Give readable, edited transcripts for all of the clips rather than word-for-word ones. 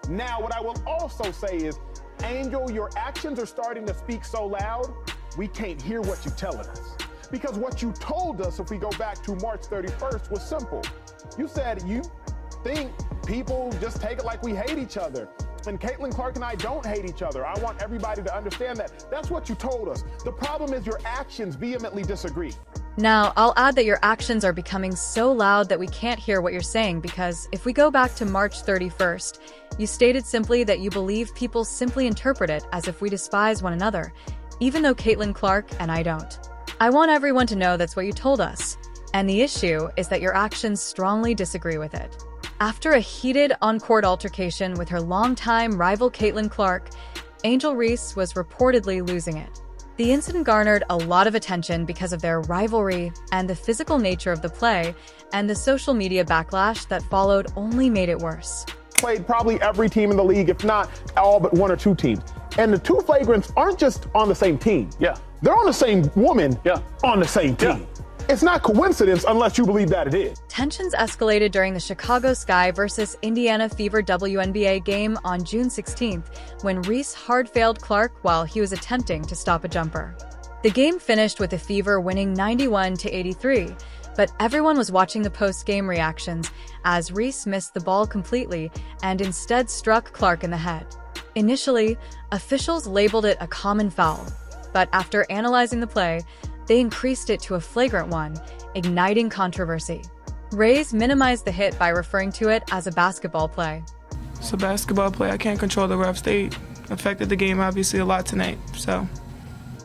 Now, what I will also say is, Angel, your actions are starting to speak so loud, we can't hear what you're telling us. Because what you told us, if we go back to March 31st, was simple. You said you think people just take it like we hate each other. And Caitlin Clark and I don't hate each other. I want everybody to understand that. That's what you told us. The problem is your actions vehemently disagree. Now, I'll add that your actions are becoming so loud that we can't hear what you're saying, because if we go back to March 31st, you stated simply that you believe people simply interpret it as if we despise one another, even though Caitlin Clark and I don't. I want everyone to know that's what you told us, and the issue is that your actions strongly disagree with it. After a heated on-court altercation with her longtime rival Caitlin Clark, Angel Reese was reportedly losing it. The incident garnered a lot of attention because of their rivalry, and the physical nature of the play and the social media backlash that followed only made it worse. Played probably every team in the league, if not all but one or two teams. And the two flagrants aren't just on the same team. Yeah. They're on the same woman on the same team. Yeah. It's not coincidence unless you believe that it is. Tensions escalated during the Chicago Sky versus Indiana Fever WNBA game on June 16th, when Reese hard-failed Clark while he was attempting to stop a jumper. The game finished with the Fever winning 91-83, but everyone was watching the post-game reactions as Reese missed the ball completely and instead struck Clark in the head. Initially, officials labeled it a common foul, but after analyzing the play, they increased it to a flagrant one, igniting controversy. Rays minimized the hit by referring to it as a basketball play. It's a basketball play. I can't control the refs. They affected the game obviously a lot tonight, so.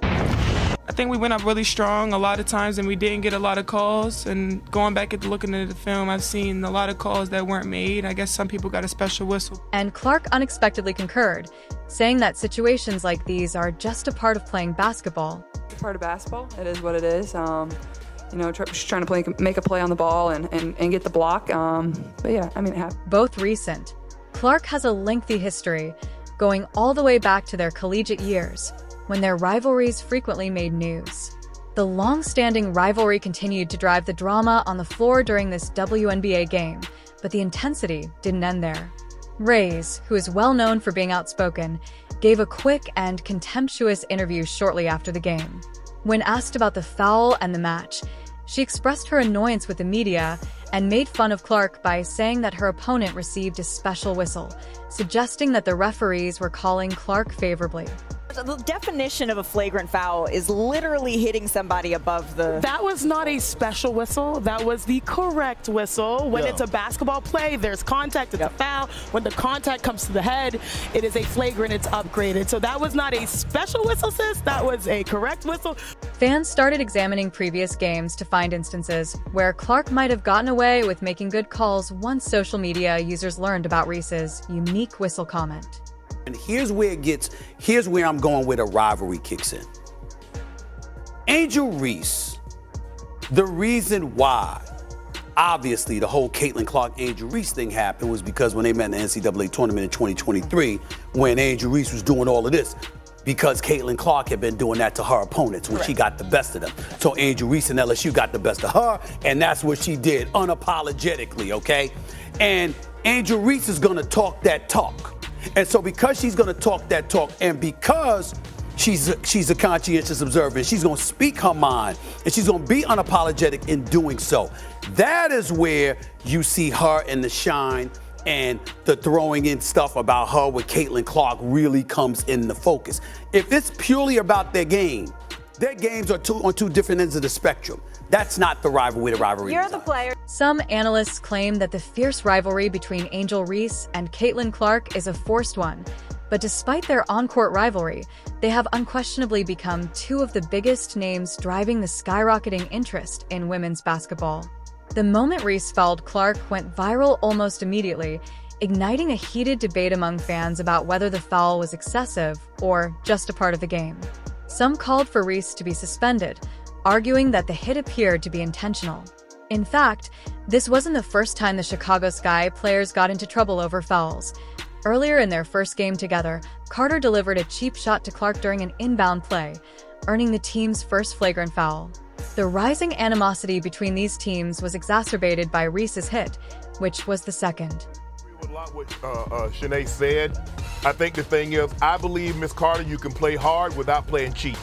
I think we went up really strong a lot of times and we didn't get a lot of calls. And going back and looking at the film, I've seen a lot of calls that weren't made. I guess some people got a special whistle. And Clark unexpectedly concurred, saying that situations like these are just a part of playing basketball. It's part of basketball. It is what it is. Just trying to make a play on the ball and get the block. But yeah, I mean, it happened. Both recent. Clark has a lengthy history, going all the way back to their collegiate years, when their rivalries frequently made news. The long-standing rivalry continued to drive the drama on the floor during this WNBA game, but the intensity didn't end there. Rays, who is well known for being outspoken, gave a quick and contemptuous interview shortly after the game. When asked about the foul and the match, she expressed her annoyance with the media and made fun of Clark by saying that her opponent received a special whistle, suggesting that the referees were calling Clark favorably. The definition of a flagrant foul is literally hitting somebody above the... That was not a special whistle. That was the correct whistle. When it's a basketball play, there's contact, it's a foul. When the contact comes to the head, it is a flagrant, it's upgraded. So that was not a special whistle, sis. That was a correct whistle. Fans started examining previous games to find instances where Clark might have gotten away with making good calls once social media users learned about Reese's unique whistle comment. And here's where I'm going where the rivalry kicks in. Angel Reese, the reason why, obviously, the whole Caitlin Clark Angel Reese thing happened was because when they met in the NCAA tournament in 2023, when Angel Reese was doing all of this, because Caitlin Clark had been doing that to her opponents when she got the best of them. So Angel Reese and LSU got the best of her, and that's what she did unapologetically, okay? And Angel Reese is gonna talk that talk. And so because she's going to talk that talk, and because she's a conscientious observer, she's going to speak her mind, and she's going to be unapologetic in doing so. That is where you see her in the shine, and the throwing in stuff about her with Caitlin Clark really comes in the focus. If it's purely about their games are on two different ends of the spectrum. That's not the rivalry. You're the player. Some analysts claim that the fierce rivalry between Angel Reese and Caitlin Clark is a forced one, but despite their on-court rivalry, they have unquestionably become two of the biggest names driving the skyrocketing interest in women's basketball. The moment Reese fouled Clark went viral almost immediately, igniting a heated debate among fans about whether the foul was excessive or just a part of the game. Some called for Reese to be suspended, arguing that the hit appeared to be intentional. In fact, this wasn't the first time the Chicago Sky players got into trouble over fouls. Earlier in their first game together, Carter delivered a cheap shot to Clark during an inbound play, earning the team's first flagrant foul. The rising animosity between these teams was exacerbated by Reese's hit, which was the second. A lot what Shanae said. I think the thing is, I believe, Miss Carter, you can play hard without playing cheap.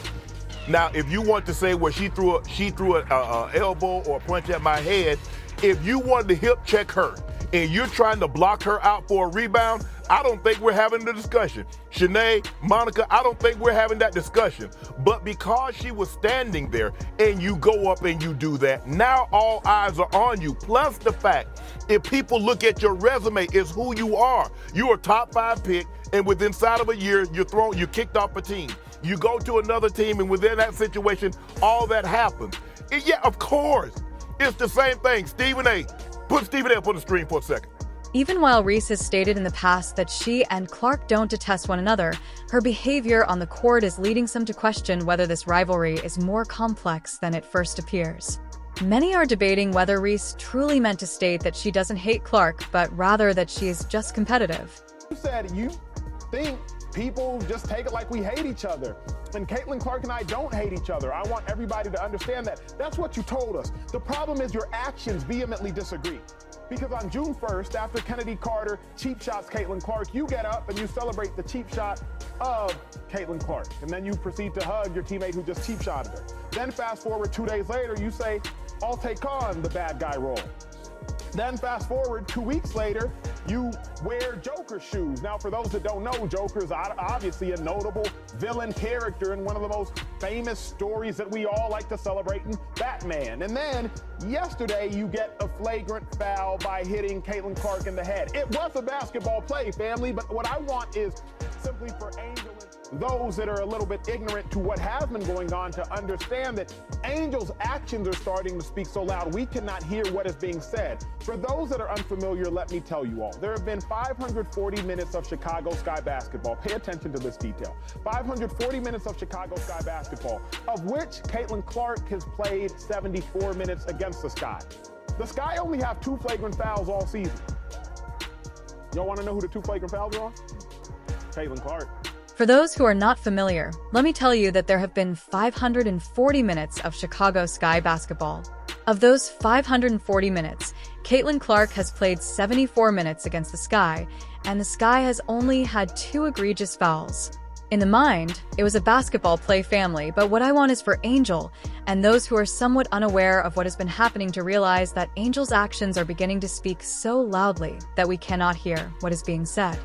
Now, if you want to say, well, she threw a elbow or a punch at my head, if you wanted to hip check her and you're trying to block her out for a rebound, I don't think we're having the discussion. Shanae, Monica, I don't think we're having that discussion. But because she was standing there and you go up and you do that, now all eyes are on you. Plus the fact, if people look at your resume, is who you are. You're a top 5 pick, and within inside of a year, you're kicked off a team. You go to another team, and within that situation, all that happens. And yeah, of course, it's the same thing. Stephen A. Put Stephen A. up on the screen for a second. Even while Reese has stated in the past that she and Clark don't detest one another, her behavior on the court is leading some to question whether this rivalry is more complex than it first appears. Many are debating whether Reese truly meant to state that she doesn't hate Clark, but rather that she is just competitive. You said you think people just take it like we hate each other. And Caitlin Clark and I don't hate each other. I want everybody to understand that. That's what you told us. The problem is your actions vehemently disagree. Because on June 1st, after Kennedy Carter cheap shots Caitlin Clark, you get up and you celebrate the cheap shot of Caitlin Clark. And then you proceed to hug your teammate who just cheap shotted her. Then fast forward 2 days later, you say, I'll take on the bad guy role. Then fast forward 2 weeks later, you wear Joker's shoes. Now, for those that don't know, Joker is obviously a notable villain character in one of the most famous stories that we all like to celebrate in Batman. And then yesterday, you get a flagrant foul by hitting Caitlin Clark in the head. It was a basketball play, family, but what I want is simply for Angel and those that are a little bit ignorant to what has been going on to understand that Angel's actions are starting to speak so loud we cannot hear what is being said. For those that are unfamiliar, let me tell you all, there have been 540 minutes of Chicago Sky basketball. Pay attention to this detail. 540 minutes of Chicago Sky basketball, of which Caitlin Clark has played 74 minutes against the Sky. The Sky only have 2 flagrant fouls all season. Y'all want to know who the 2 flagrant fouls are on? Caitlin Clark. For those who are not familiar, let me tell you that there have been 540 minutes of Chicago Sky basketball. Of those 540 minutes, Caitlin Clark has played 74 minutes against the Sky, and the Sky has only had 2 egregious fouls. In the mind, it was a basketball play, family, but what I want is for Angel and those who are somewhat unaware of what has been happening to realize that Angel's actions are beginning to speak so loudly that we cannot hear what is being said.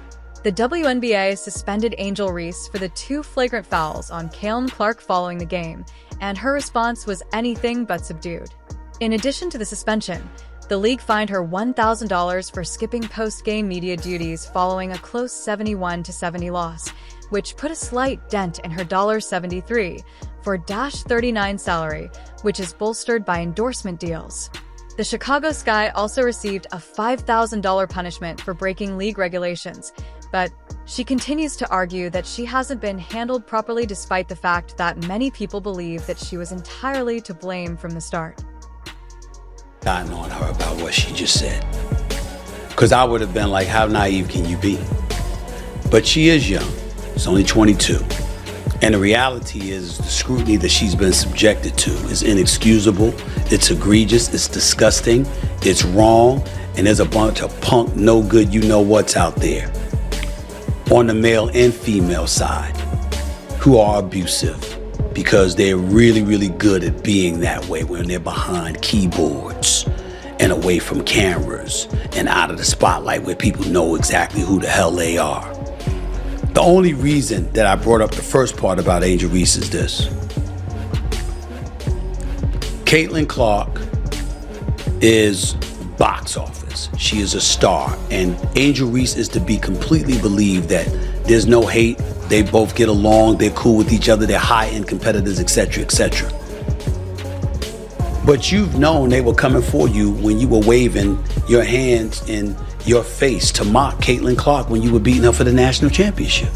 The WNBA suspended Angel Reese for the 2 flagrant fouls on Caitlin Clark following the game, and her response was anything but subdued. In addition to the suspension, the league fined her $1,000 for skipping post-game media duties following a close 71-70 loss, which put a slight dent in her $73 for $39 salary, which is bolstered by endorsement deals. The Chicago Sky also received a $5,000 punishment for breaking league regulations, but she continues to argue that she hasn't been handled properly despite the fact that many people believe that she was entirely to blame from the start. Gotten on her about what she just said. Because I would have been like, how naive can you be? But she is young. She's only 22. And the reality is the scrutiny that she's been subjected to is inexcusable. It's egregious. It's disgusting. It's wrong. And there's a bunch of punk, no good, you know what's out there on the male and female side who are abusive because they're really, really good at being that way when they're behind keyboards and away from cameras and out of the spotlight where people know exactly who the hell they are. The only reason that I brought up the first part about Angel Reese is this. Caitlin Clark is box office. She is a star. And Angel Reese is to be completely believed that there's no hate. They both get along. They're cool with each other. They're high-end competitors, etc., etc. But you've known they were coming for you when you were waving your hands in your face to mock Caitlin Clark when you were beating her for the national championship.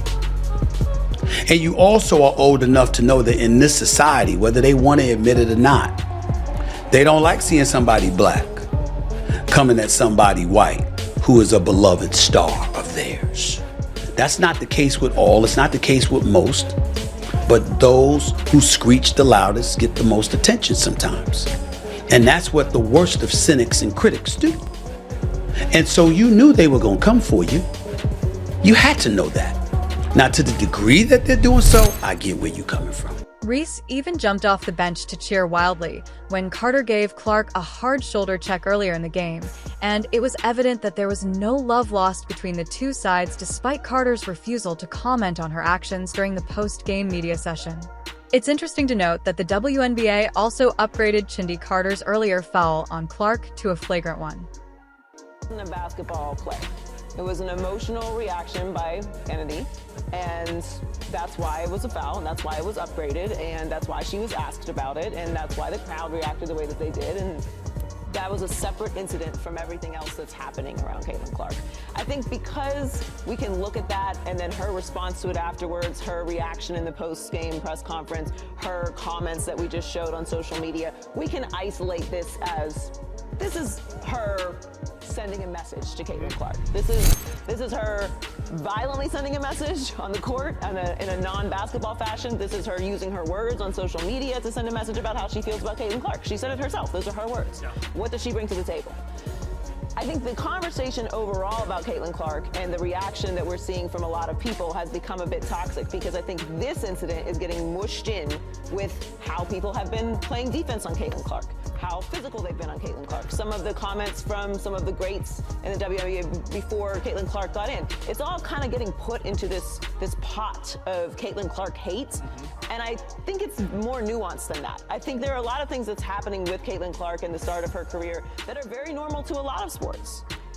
And you also are old enough to know that in this society, whether they want to admit it or not, they don't like seeing somebody black coming at somebody white who is a beloved star of theirs. That's not the case with all. It's not the case with most. But those who screech the loudest get the most attention sometimes. And that's what the worst of cynics and critics do. And so you knew they were going to come for you. You had to know that. Now, to the degree that they're doing so, I get where you're coming from. Reese even jumped off the bench to cheer wildly when Carter gave Clark a hard shoulder check earlier in the game, and it was evident that there was no love lost between the two sides despite Carter's refusal to comment on her actions during the post-game media session. It's interesting to note that the WNBA also upgraded Chindi Carter's earlier foul on Clark to a flagrant one. In a basketball play, it was an emotional reaction by Kennedy, and that's why it was a foul, and that's why it was upgraded, and that's why she was asked about it, and that's why the crowd reacted the way that they did, and that was a separate incident from everything else that's happening around Caitlin Clark. I think because we can look at that and then her response to it afterwards, her reaction in the post-game press conference, her comments that we just showed on social media, we can isolate this as this is her sending a message to Caitlin Clark. This is her violently sending a message on the court in a non-basketball fashion. This is her using her words on social media to send a message about how she feels about Caitlin Clark. She said it herself. Those are her words. Yeah. What does she bring to the table? I think the conversation overall about Caitlin Clark and the reaction that we're seeing from a lot of people has become a bit toxic because I think this incident is getting mushed in with how people have been playing defense on Caitlin Clark, how physical they've been on Caitlin Clark. Some of the comments from some of the greats in the WNBA before Caitlin Clark got in. It's all kind of getting put into this pot of Caitlin Clark hate. And I think it's more nuanced than that. I think there are a lot of things that's happening with Caitlin Clark in the start of her career that are very normal to a lot of sports.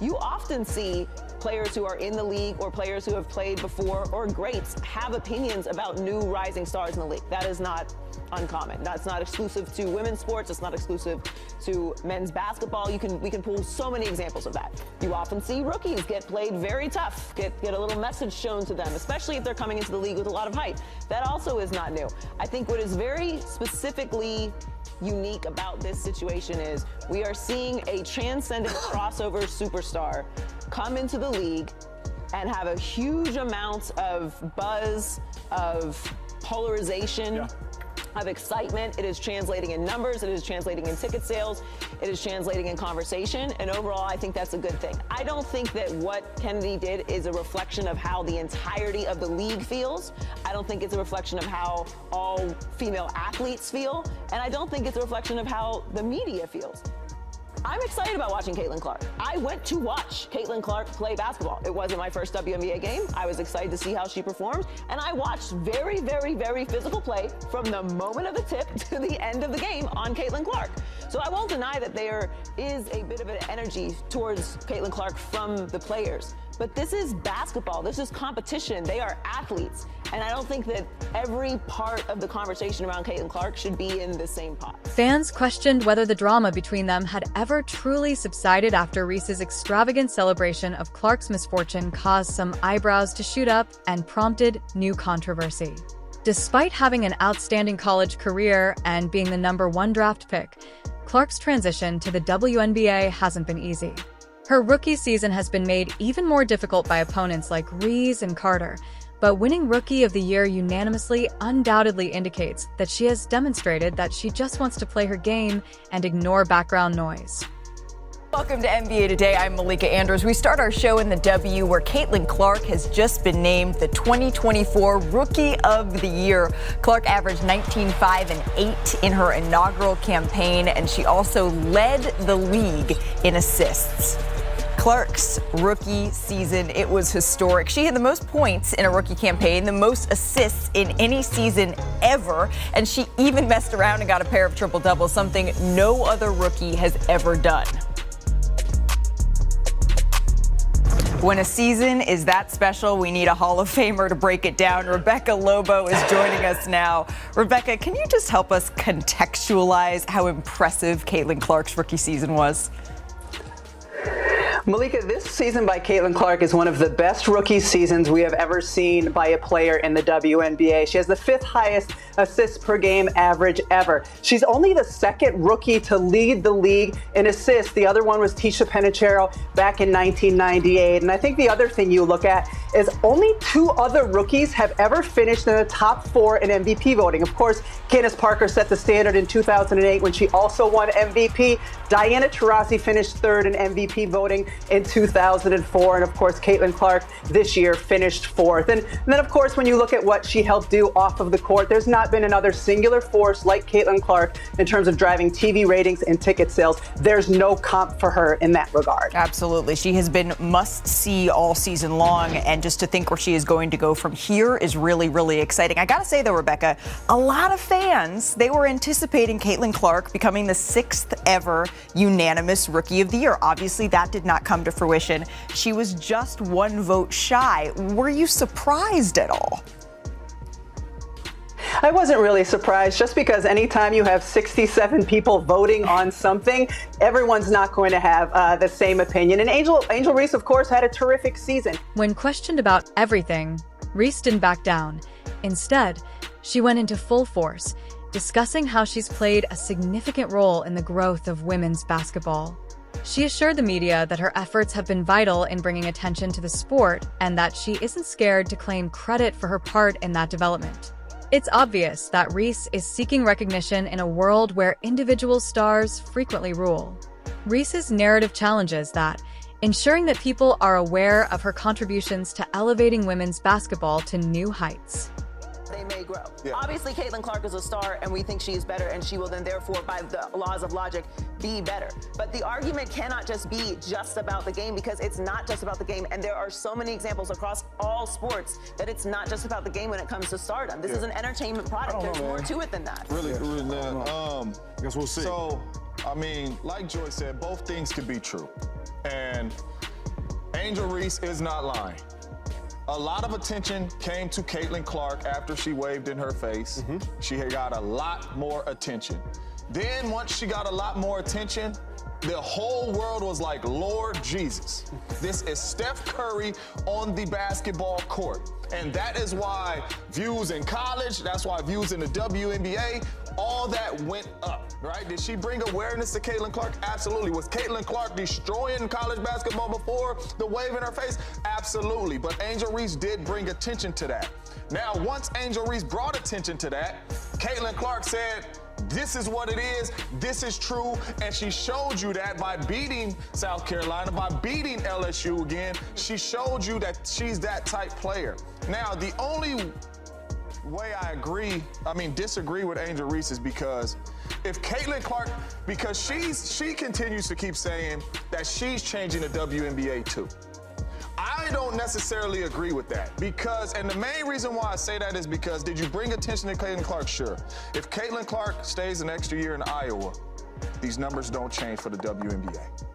You often see players who are in the league or players who have played before or greats have opinions about new rising stars in the league. That is not uncommon. That's not exclusive to women's sports. It's not exclusive to men's basketball. We can pull so many examples of that. You often see rookies get played very tough, get a little message shown to them, especially if they're coming into the league with a lot of height. That also is not new. I think what is very specifically unique about this situation is we are seeing a transcendent crossover superstar come into the league and have a huge amount of buzz, of polarization, of excitement. It is translating in numbers, it is translating in ticket sales, it is translating in conversation, and overall I think that's a good thing. I don't think that what Kennedy did is a reflection of how the entirety of the league feels. I don't think it's a reflection of how all female athletes feel, and I don't think it's a reflection of how the media feels. I'm excited about watching Caitlin Clark. I went to watch Caitlin Clark play basketball. It wasn't my first WNBA game. I was excited to see how she performed, and I watched very, very, very physical play from the moment of the tip to the end of the game on Caitlin Clark. So I won't deny that there is a bit of an energy towards Caitlin Clark from the players. But this is basketball. This is competition. They are athletes. And I don't think that every part of the conversation around Caitlin Clark should be in the same pot. Fans questioned whether the drama between them had ever truly subsided after Reese's extravagant celebration of Clark's misfortune caused some eyebrows to shoot up and prompted new controversy. Despite having an outstanding college career and being the #1 draft pick, Clark's transition to the WNBA hasn't been easy. Her rookie season has been made even more difficult by opponents like Reese and Carter, but winning Rookie of the Year unanimously undoubtedly indicates that she has demonstrated that she just wants to play her game and ignore background noise. Welcome to NBA Today. I'm Malika Andrews. We start our show in the W, where Caitlin Clark has just been named the 2024 Rookie of the Year. Clark averaged 19, 5, and 8 in her inaugural campaign, and she also led the league in assists. Clark's rookie season, it was historic. She had the most points in a rookie campaign, the most assists in any season ever, and she even messed around and got a pair of triple-doubles, something no other rookie has ever done. When a season is that special, we need a Hall of Famer to break it down. Rebecca Lobo is joining us now. Rebecca, can you just help us contextualize how impressive Caitlin Clark's rookie season was? Malika, this season by Caitlin Clark is one of the best rookie seasons we have ever seen by a player in the WNBA. She has the 5th highest assists per game average ever. She's only the 2nd rookie to lead the league in assists. The other one was Tisha Penicheiro back in 1998. And I think the other thing you look at is only 2 other rookies have ever finished in the top 4 in MVP voting. Of course, Candace Parker set the standard in 2008 when she also won MVP. Diana Taurasi finished 3rd in MVP voting. in 2004. And of course, Caitlin Clark this year finished fourth. And then, of course, when you look at what she helped do off of the court, there's not been another singular force like Caitlin Clark in terms of driving TV ratings and ticket sales. There's no comp for her in that regard. Absolutely. She has been must-see all season long, and just to think where she is going to go from here is really, really exciting. I got to say, though, Rebecca, a lot of fans, they were anticipating Caitlin Clark becoming the 6th ever unanimous Rookie of the Year. Obviously, that did not come to fruition. She was just 1 vote shy. Were you surprised at all? I wasn't really surprised, just because anytime you have 67 people voting on something, everyone's not going to have the same opinion. And Angel Reese, of course, had a terrific season. When questioned about everything, Reese didn't back down. Instead, she went into full force, discussing how she's played a significant role in the growth of women's basketball. She assured the media that her efforts have been vital in bringing attention to the sport and that she isn't scared to claim credit for her part in that development. It's obvious that Reese is seeking recognition in a world where individual stars frequently rule. Reese's narrative challenges that, ensuring that people are aware of her contributions to elevating women's basketball to new heights. They may grow. Yeah. Obviously, Caitlin Clark is a star, and we think she is better, and she will then, therefore, by the laws of logic, be better. But the argument cannot just be just about the game, because it's not just about the game, and there are so many examples across all sports that it's not just about the game when it comes to stardom. This is an entertainment product. There's more to it than that. Really, I guess we'll see. So, I mean, like Joy said, both things could be true. And Angel Reese is not lying. A lot of attention came to Caitlin Clark after she waved in her face. She had got a lot more attention. Then once she got a lot more attention, the whole world was like, Lord Jesus, this is Steph Curry on the basketball court. And that is why views in college, that's why views in the WNBA, all that went up, right? Did she bring awareness to Caitlin Clark? Absolutely. Was Caitlin Clark destroying college basketball before the wave in her face? Absolutely. But Angel Reese did bring attention to that. Now, once Angel Reese brought attention to that, Caitlin Clark said, this is what it is, this is true, and she showed you that by beating South Carolina, by beating LSU again. She showed you that she's that type player. Now, the only way I disagree with Angel Reese is because if Caitlin Clark, because she continues to keep saying that she's changing the WNBA too. I don't necessarily agree with that because, and the main reason why I say that is because, did you bring attention to Caitlin Clark? Sure. If Caitlin Clark stays an extra year in Iowa, these numbers don't change for the WNBA.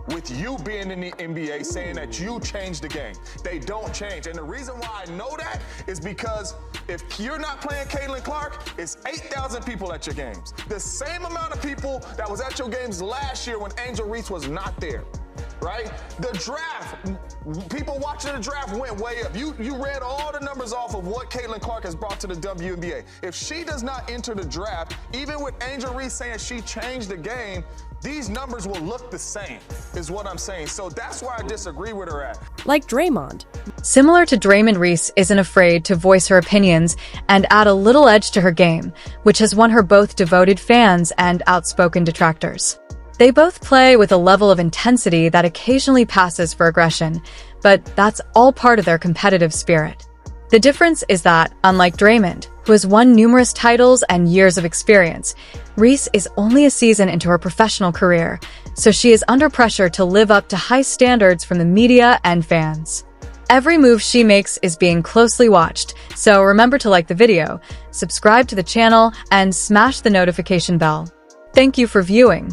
With you being in the NBA saying that you changed the game, they don't change. And the reason why I know that is because if you're not playing Caitlin Clark, it's 8,000 people at your games. The same amount of people that was at your games last year when Angel Reese was not there. Right? The draft, people watching the draft went way up. You read all the numbers off of what Caitlin Clark has brought to the WNBA. If she does not enter the draft, even with Angel Reese saying she changed the game, these numbers will look the same, is what I'm saying. So that's where I disagree with her at. Like Draymond. Similar to Draymond, Reese isn't afraid to voice her opinions and add a little edge to her game, which has won her both devoted fans and outspoken detractors. They both play with a level of intensity that occasionally passes for aggression, but that's all part of their competitive spirit. The difference is that, unlike Draymond, who has won numerous titles and years of experience, Reese is only a season into her professional career, so she is under pressure to live up to high standards from the media and fans. Every move she makes is being closely watched, so remember to like the video, subscribe to the channel, and smash the notification bell. Thank you for viewing.